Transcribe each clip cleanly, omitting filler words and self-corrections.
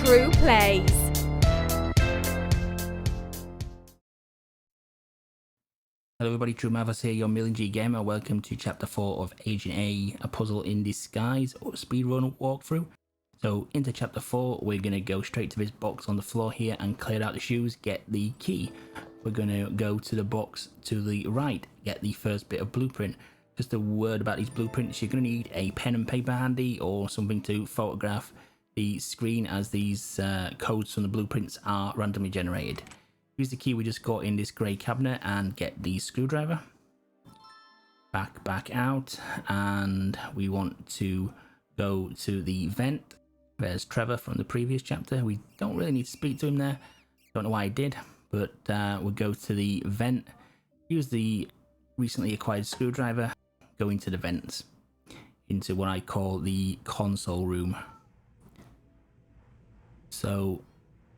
walkthrough plays. Hello everybody, True Mavis here, your Million G Gamer. Welcome to Chapter 4 of Agent A Puzzle in Disguise or Speedrun walkthrough. So into Chapter 4, we're going to go straight to this box on the floor here and clear out the shoes, get the key. We're going to go to the box to the right, get the first bit of blueprint. Just a word about these blueprints, you're going to need a pen and paper handy or something to photograph the screen, as these codes from the blueprints are randomly generated. Use the key we just got in this grey cabinet and get the screwdriver. Back out, and we want to go to the vent. There's Trevor from the previous chapter. We don't really need to speak to him there. Don't know why I did, but we'll go to the vent. Use the recently acquired screwdriver. Go into the vents, into what I call the console room. So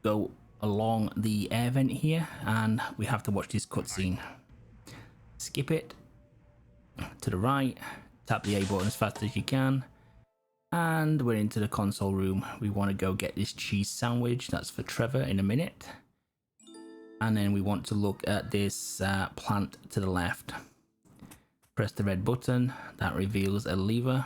go along the air vent here, and we have to watch this cutscene. Skip it to the right, tap the A button as fast as you can, and we're into the console room. We want to go get this cheese sandwich. That's for Trevor in a minute. And then we want to look at this plant to the left. Press the red button, that reveals a lever.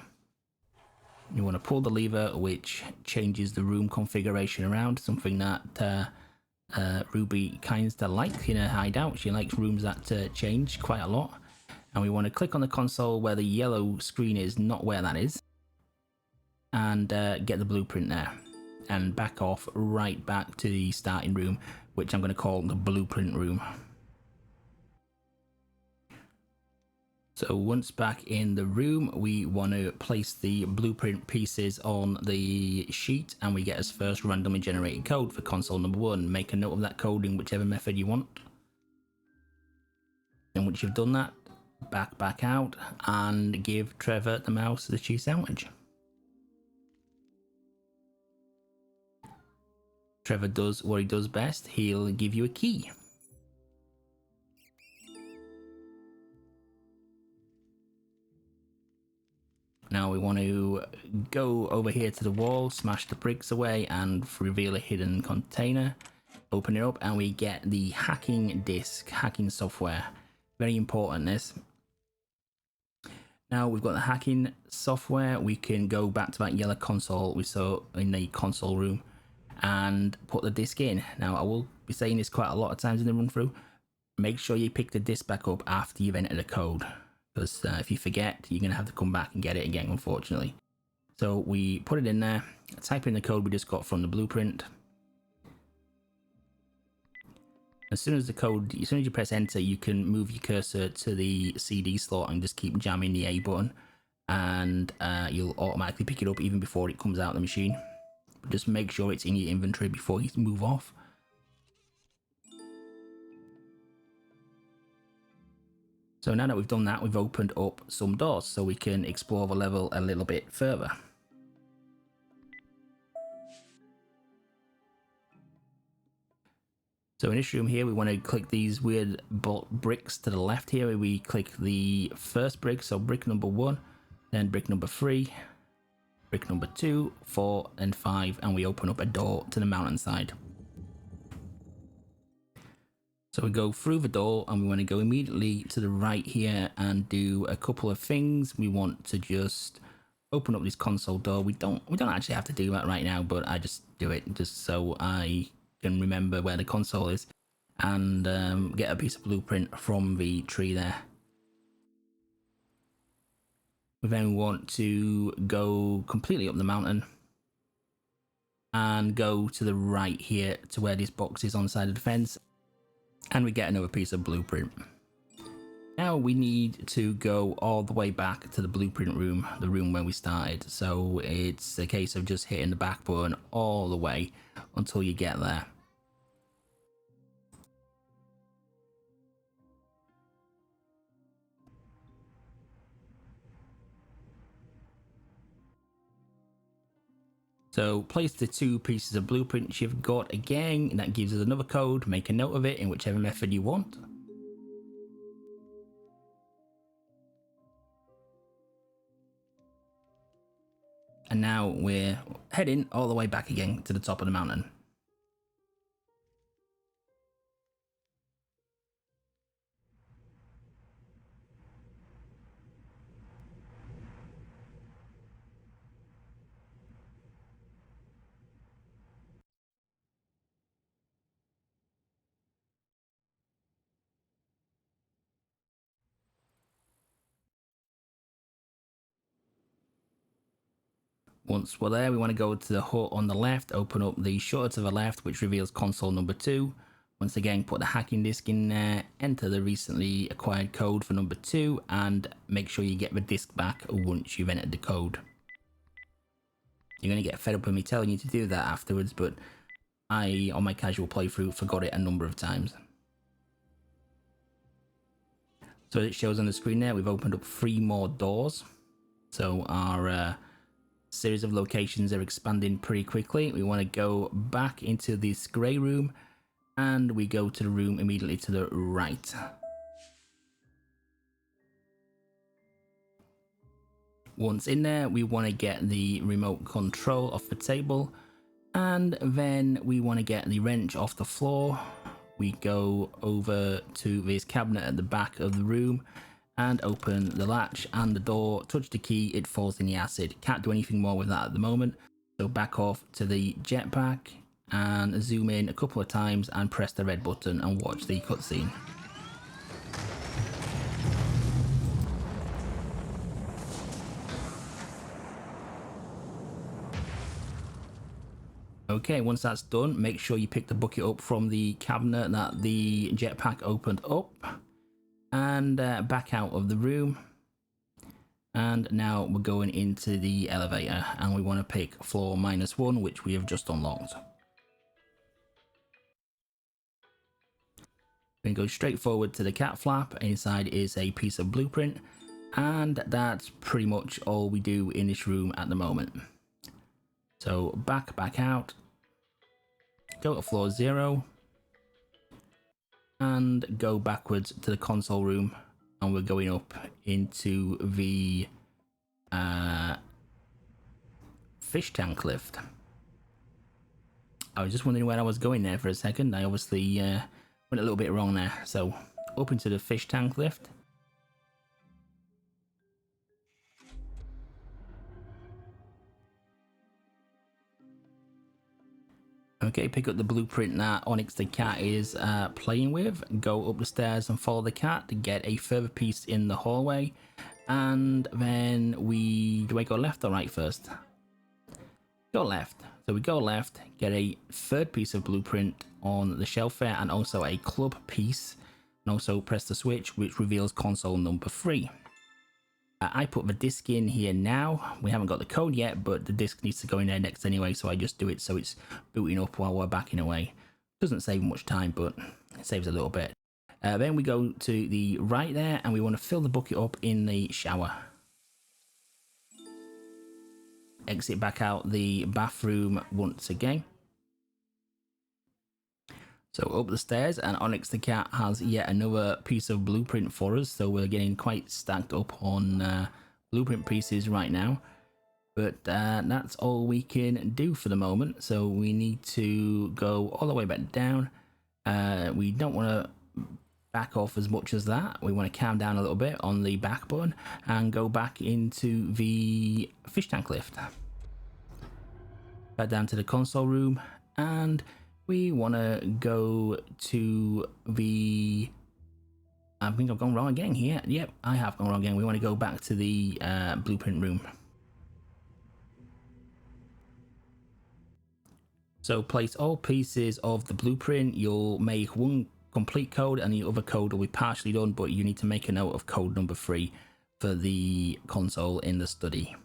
You want to pull the lever, which changes the room configuration around, something that Ruby kinda likes in her hideout. She likes rooms that change quite a lot. And we want to click on the console where the yellow screen is, not where that is, and get the blueprint there, and back off right back to the starting room, which I'm going to call the blueprint room. So once back in the room, we want to place the blueprint pieces on the sheet, and we get as first randomly generated code for console number 1. Make a note of that code in whichever method you want. And once you've done that, back out and give Trevor the mouse the cheese sandwich. Trevor does what he does best. He'll give you a key. Now we want to go over here to the wall, smash the bricks away, and reveal a hidden container. Open it up, and we get the hacking disk, hacking software. Very important, this. Now we've got the hacking software, we can go back to that yellow console we saw in the console room and put the disk in. Now I will be saying this quite a lot of times in the run through. Make sure you pick the disk back up after you've entered the code, because if you forget, you're going to have to come back and get it again, unfortunately. So we put it in there, type in the code we just got from the blueprint. As soon as you press enter, you can move your cursor to the CD slot and just keep jamming the A button, and you'll automatically pick it up even before it comes out of the machine. But just make sure it's in your inventory before you move off. So now that we've done that, we've opened up some doors so we can explore the level a little bit further. So in this room here, we want to click these weird bricks to the left here. We click the first brick, so brick number 1, then brick number 3, brick number 2, 4, and 5, and we open up a door to the mountainside. So we go through the door, and we want to go immediately to the right here and do a couple of things. We want to just open up this console door. We don't actually have to do that right now, but I just do it just so I can remember where the console is, and get a piece of blueprint from the tree there. We then want to go completely up the mountain and go to the right here to where this box is on the side of the fence, and we get another piece of blueprint. Now we need to go all the way back to the blueprint room, the room where we started. So it's a case of just hitting the back button all the way until you get there. So place the 2 pieces of blueprints you've got again, that gives us another code. Make a note of it in whichever method you want. and now we're heading all the way back again to the top of the mountain. Once we're there, we want to go to the hut on the left, open up the shutter to the left, which reveals console number 2. Once again, put the hacking disk in there, enter the recently acquired code for number 2, and make sure you get the disk back once you've entered the code. You're going to get fed up with me telling you to do that afterwards, but I, on my casual playthrough, forgot it a number of times. So it shows on the screen there, we've opened up 3 more doors. So our series of locations are expanding pretty quickly. We want to go back into this grey room, and we go to the room immediately to the right. Once in there, we want to get the remote control off the table, and then we want to get the wrench off the floor. We go over to this cabinet at the back of the room and open the latch and the door, touch the key, it falls in the acid. Can't do anything more with that at the moment, so back off to the jetpack and zoom in a couple of times and press the red button and watch the cutscene. Okay, once that's done, make sure you pick the bucket up from the cabinet that the jetpack opened up, and back out of the room. And now we're going into the elevator, and we want to pick floor -1, which we have just unlocked. We can go straight forward to the cat flap. Inside is a piece of blueprint, and that's pretty much all we do in this room at the moment. So back out, go to floor 0, and go backwards to the console room, and we're going up into the fish tank lift. I was just wondering where I was going there for a second. I obviously went a little bit wrong there. So up into the fish tank lift. Okay, pick up the blueprint that Onyx the cat is playing with. Go up the stairs and follow the cat to get a further piece in the hallway. And then do I go left or right first? Go left. So we go left, get a third piece of blueprint on the shelf there, and also a club piece. And also press the switch, which reveals console number 3. I put the disc in here now. We haven't got the code yet, but the disc needs to go in there next anyway, so I just do it so it's booting up while we're backing away. Doesn't save much time, but it saves a little bit. Then we go to the right there, and we want to fill the bucket up in the shower. Exit back out the bathroom once again. So up the stairs, and Onyx the cat has yet another piece of blueprint for us. So we're getting quite stacked up on blueprint pieces right now. But that's all we can do for the moment. So we need to go all the way back down. We don't want to back off as much as that. We want to calm down a little bit on the back button and go back into the fish tank lift. Back down to the console room, and we want to go to the... I think I've gone wrong again here. Yep, I have gone wrong again. We want to go back to the blueprint room. So place all pieces of the blueprint. You'll make one complete code, and the other code will be partially done, but you need to make a note of code number 3 for the console in the study.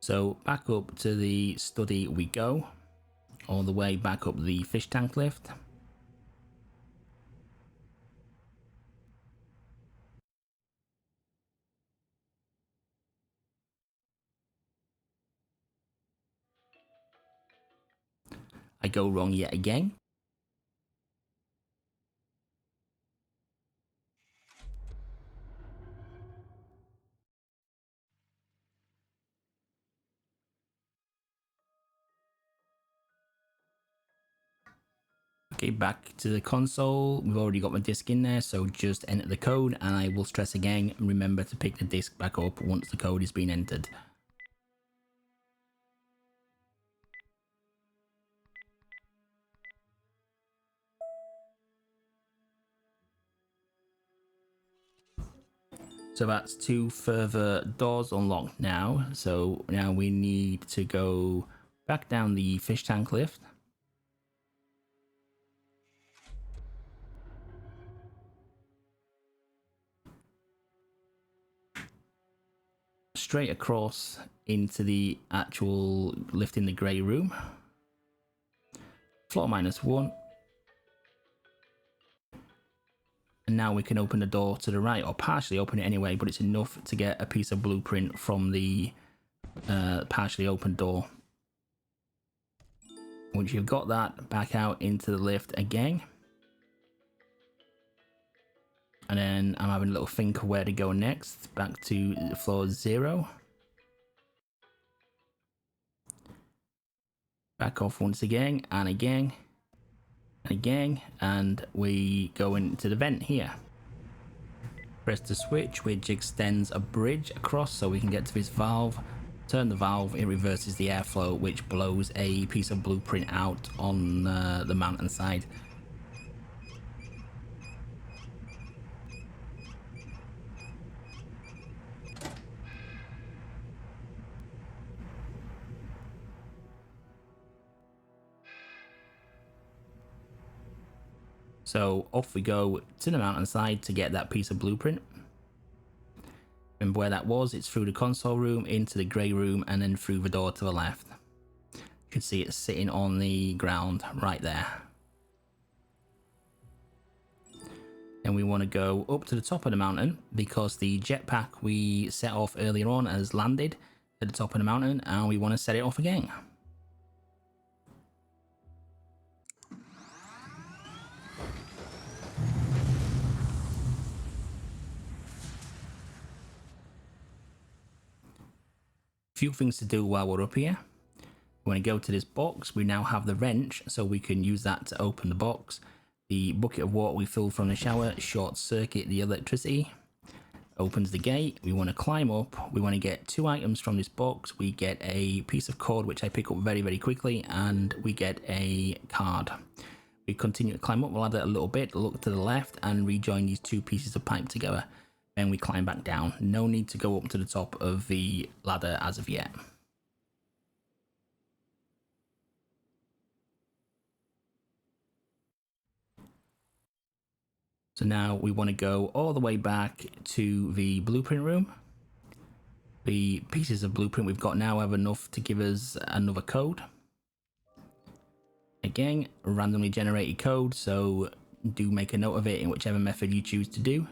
So back up to the study we go, all the way back up the fish tank lift. I go wrong yet again. Okay, back to the console. We've already got my disc in there, so just enter the code, and I will stress again, remember to pick the disc back up once the code has been entered. So that's 2 further doors unlocked now. So now we need to go back down the fish tank lift. Straight across into the actual lift in the grey room. Floor -1. And now we can open the door to the right, or partially open it anyway, but it's enough to get a piece of blueprint from the partially open door. Once you've got that, back out into the lift again. And then I'm having a little think of where to go next. Back to floor 0. Back off once again, and again, and again, and we go into the vent here. Press the switch, which extends a bridge across so we can get to this valve. Turn the valve, it reverses the airflow, which blows a piece of blueprint out on the mountainside. So off we go to the mountainside to get that piece of blueprint. Remember where that was? It's through the console room, into the grey room, and then through the door to the left. You can see it sitting on the ground right there. And we want to go up to the top of the mountain because the jetpack we set off earlier on has landed at the top of the mountain, and we want to set it off again. Few things to do while we're up here. We want to go to this box. We now have the wrench, so we can use that to open the box. The bucket of water we filled from the shower short circuit the electricity, opens the gate. We want to climb up. We want to get 2 items from this box. We get a piece of cord, which I pick up very, very quickly, and we get a card. We continue to climb up. We'll add it a little bit, look to the left, and rejoin these 2 pieces of pipe together. Then we climb back down. No need to go up to the top of the ladder as of yet. So now we want to go all the way back to the blueprint room. The pieces of blueprint we've got now have enough to give us another code. Again, randomly generated code, so do make a note of it in whichever method you choose to do.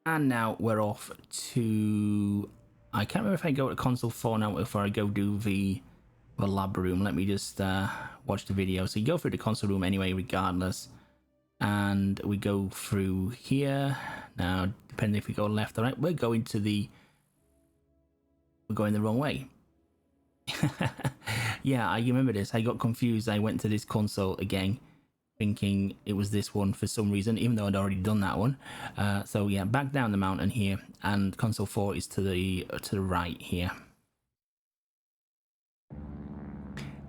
And now we're off to... I can't remember if I go to console 4 now or if I go do the lab room. Let me just watch the video. So you go through the console room anyway, regardless. And we go through here. Now, depending if we go left or right, we're going the wrong way. Yeah, I remember this. I got confused. I went to this console again, thinking it was this one for some reason, even though I'd already done that one. So yeah, back down the mountain here, and console 4 is to the right here.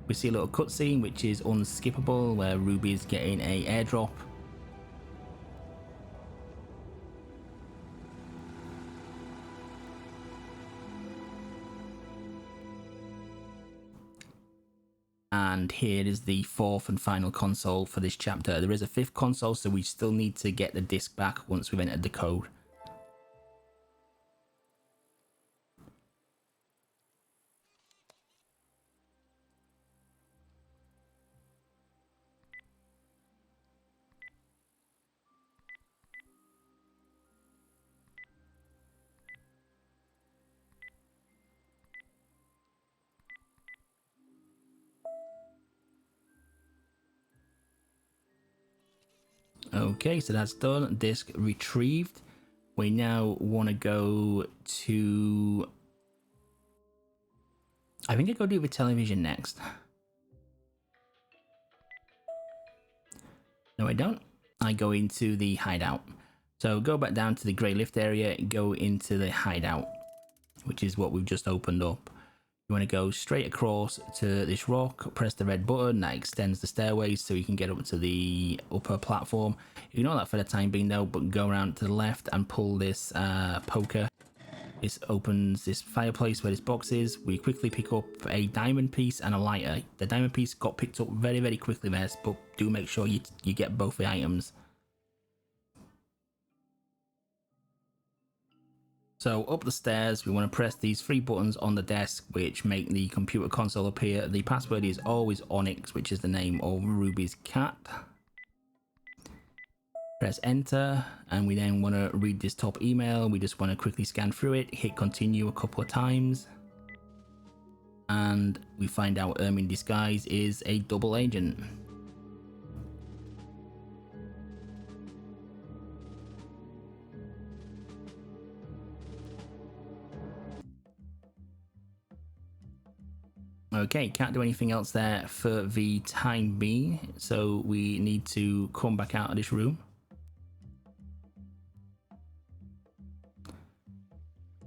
We see a little cutscene which is unskippable, where Ruby is getting a airdrop. And here is the 4th and final console for this chapter. There is a 5th console, so we still need to get the disc back once we've entered the code. Okay, so that's done. Disk retrieved. We now want to go to... I think I go do the television next. No, I don't. I go into the hideout. So go back down to the grey lift area, go into the hideout, which is what we've just opened up. You want to go straight across to this rock, press the red button, that extends the stairways so you can get up to the upper platform. Ignore that for the time being though, but go around to the left and pull this poker. This opens this fireplace where this box is. We quickly pick up a diamond piece and a lighter. The diamond piece got picked up very, very quickly there, but do make sure you get both the items. So up the stairs, we want to press these 3 buttons on the desk, which make the computer console appear. The password is always Onyx, which is the name of Ruby's cat. Press enter, and we then want to read this top email. We just want to quickly scan through it, hit continue a couple of times. And we find out Ermin Disguise is a double agent. Okay, can't do anything else there for the time being, so we need to come back out of this room.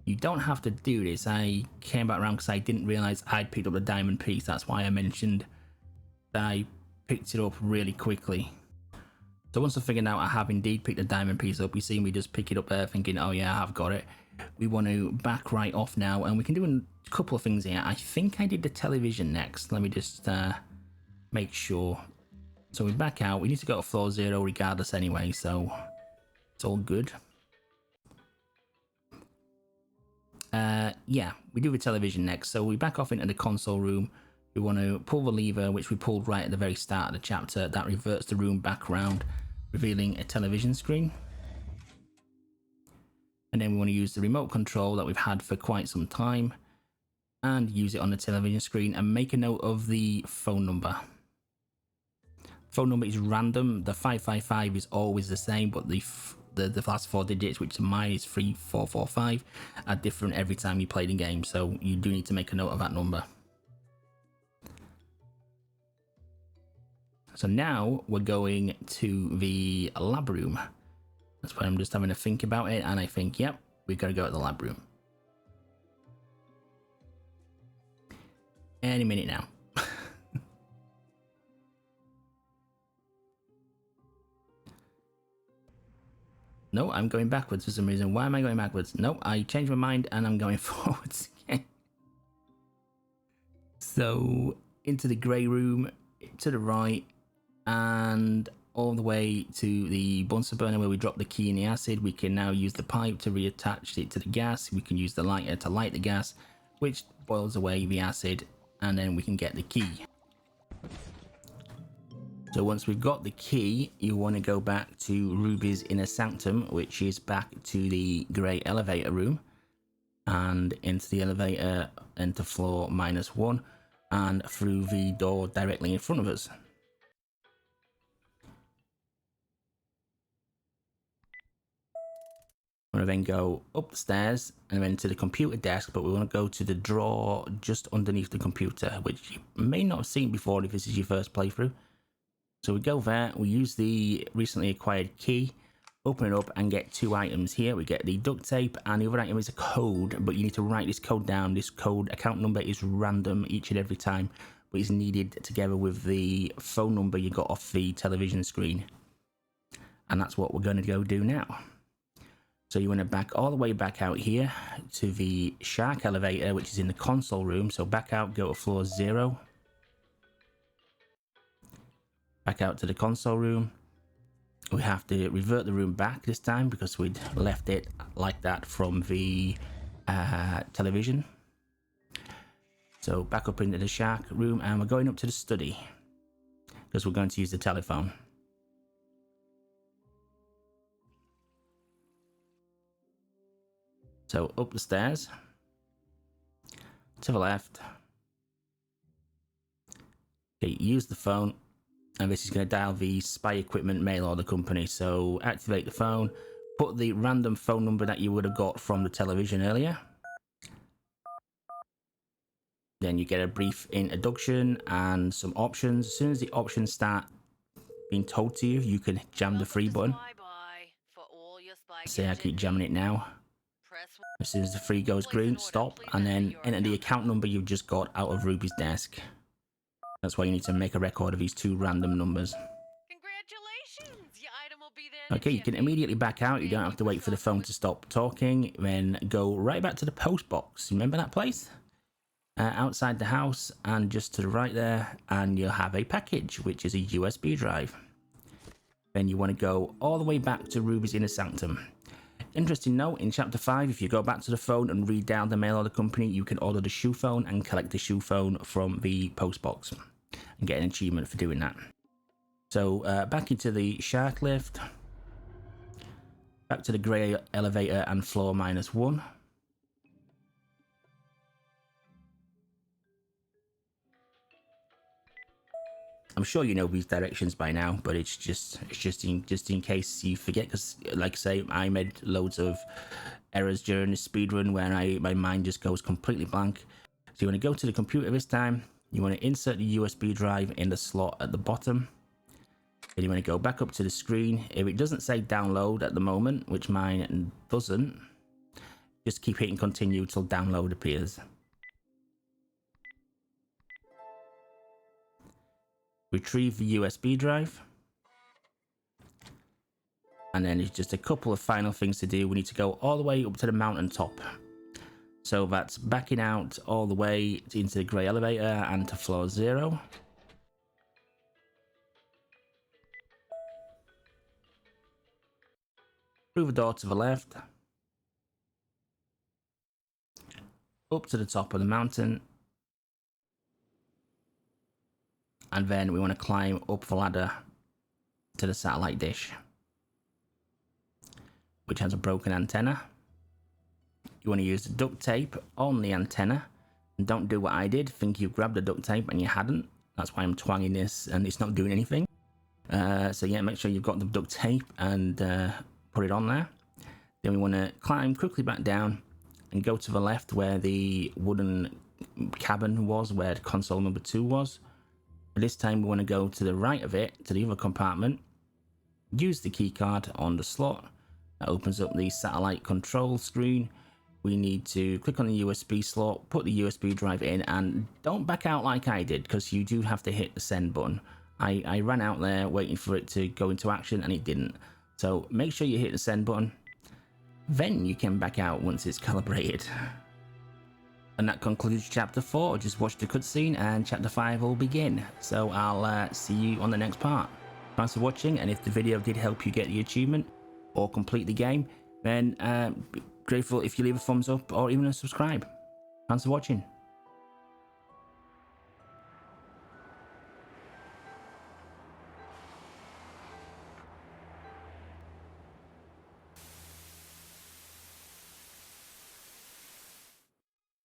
You don't have to do this. I came back around because I didn't realize I'd picked up the diamond piece. That's why I mentioned that I picked it up really quickly. So once I figured out I have indeed picked the diamond piece up, you see me just pick it up there thinking, oh yeah, I've got it. We want to back right off now, and we can do a couple of things here. I think I did the television next. Let me just make sure. So we back out. We need to go to floor 0 regardless anyway, so it's all good. Yeah, we do the television next. So we back off into the console room. We want to pull the lever, which we pulled right at the very start of the chapter. That reverts the room back around, revealing a television screen. And then we want to use the remote control that we've had for quite some time and use it on the television screen and make a note of the phone number. Phone number is random. The 555 is always the same, but the last 4 digits, which mine is 3445, are different every time you play the game, so you do need to make a note of that number. So now we're going to the lab room. That's why I'm just having to think about it, and I think, yep, we've got to go to the lab room. Any minute now. No, I'm going backwards for some reason. Why am I going backwards? No, I changed my mind and I'm going forwards again. So, into the grey room, to the right, and all the way to the Bunsen burner where we drop the key in the acid. We can now use the pipe to reattach it to the gas. We can use the lighter to light the gas, which boils away the acid, and then we can get the key. So once we've got the key, you want to go back to Ruby's inner sanctum, which is back to the grey elevator room, and into the elevator, into floor -1, and through the door directly in front of us. We want to then go up the stairs and then to the computer desk, but we want to go to the drawer just underneath the computer, which you may not have seen before if this is your first playthrough. So we go there, we use the recently acquired key, open it up and get 2 items here. We get the duct tape, and the other item is a code, but you need to write this code down. This code account number is random each and every time, but it's needed together with the phone number you got off the television screen. And that's what we're going to go do now. So you want to back all the way back out here to the shark elevator, which is in the console room. So back out, go to floor 0. Back out to the console room. We have to revert the room back this time because we'd left it like that from the television. So back up into the shark room, and we're going up to the study because we're going to use the telephone. So up the stairs, to the left. Okay, use the phone, and this is going to dial the spy equipment mail order company. So activate the phone, put the random phone number that you would have got from the television earlier. Then you get a brief introduction and some options. As soon as the options start being told to you, you can jam the free button. Say I keep jamming it now. As soon as the free goes green, stop, and then enter the account number you've just got out of Ruby's desk. That's why you need to make a record of these two random numbers. Okay, you can immediately back out. You don't have to wait for the phone to stop talking. Then go right back to the post box. Remember that place? Outside the house and just to the right there, and you'll have a package, which is a USB drive. Then you want to go all the way back to Ruby's inner sanctum. Interesting note, in chapter 5, if you go back to the phone and read down the mail order company, you can order the shoe phone and collect the shoe phone from the post box and get an achievement for doing that. So back into the shark lift, back to the grey elevator and floor -1. I'm sure you know these directions by now, but it's just in case you forget, because like I say, I made loads of errors during the speedrun where my mind just goes completely blank. So you want to go to the computer this time. You want to insert the USB drive in the slot at the bottom. Then you want to go back up to the screen. If it doesn't say download at the moment, which mine doesn't, just keep hitting continue till download appears. Retrieve the USB drive, and then it's just a couple of final things to do. We need to go all the way up to the mountain top, so that's backing out all the way into the grey elevator and to floor 0. Through the door to the left, up to the top of the mountain, and then we want to climb up the ladder to the satellite dish, which has a broken antenna. You want to use the duct tape on the antenna, and don't do what I did, think you grabbed the duct tape and you hadn't. That's why I'm twanging this and it's not doing anything. So yeah, make sure you've got the duct tape and put it on there. Then we want to climb quickly back down and go to the left where the wooden cabin was, where console number 2 was. This time we want to go to the right of it, to the other compartment, use the keycard on the slot. That opens up the satellite control screen. We need to click on the USB slot, put the USB drive in, and don't back out like I did, because you do have to hit the send button. I ran out there waiting for it to go into action and it didn't. So make sure you hit the send button, then you can back out once it's calibrated. And that concludes chapter 4. Just watch the cutscene and chapter 5 will begin. So I'll see you on the next part. Thanks for watching, and if the video did help you get the achievement or complete the game, then grateful if you leave a thumbs up or even a subscribe. Thanks for watching.